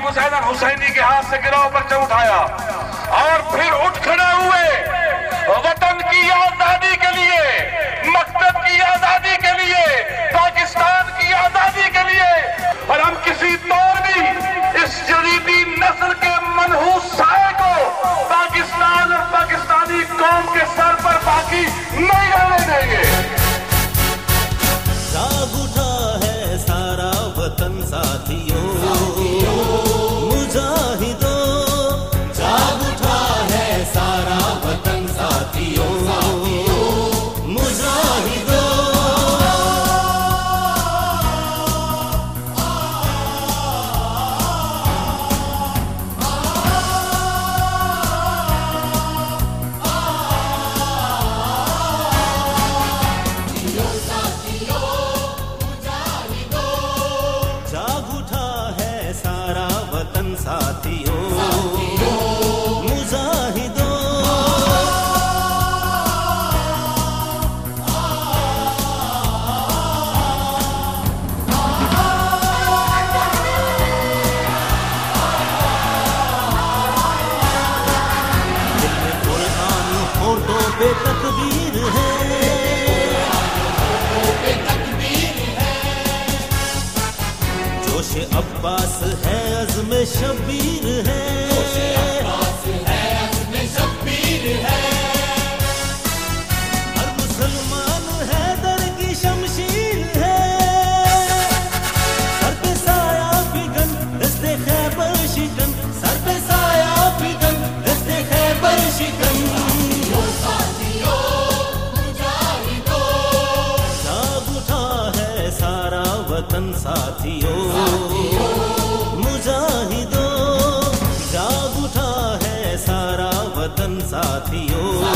हुसैन और हुसैनी के हाथ से गिराव पर्चा उठाया और फिर उठ खड़े हुए वतन की आजादी के लिए, मकसद की आजादी के लिए, पाकिस्तान की आजादी के लिए। और हम किसी तौर भी इस जदीदी नस्ल के मनहूस साए को पाकिस्तान और पाकिस्तानी कौम के सर पर बाकी नहीं रहने देंगे। जाग उठा है सारा वतन साथियों, मुजाहिदों, जाग उठा है सारा वतन साथियों, मुजाहिदों। जाग उठा है सारा वतन साथियों, मुजाहिदों। दिल में कुरान होठों पे तकबीर है, जोश अब्बास है, अज़्म शब्बीर है, हर मुसलमान हैदर की शमशीर है, सर पे साया फिगन दस्ते खैबर शिकन, सर पे साया फिगन दस्ते खैबर शिकन। जाग उठा है सारा वतन साथियों, मुजाहिदों, जाग उठा है सारा वतन साथियों।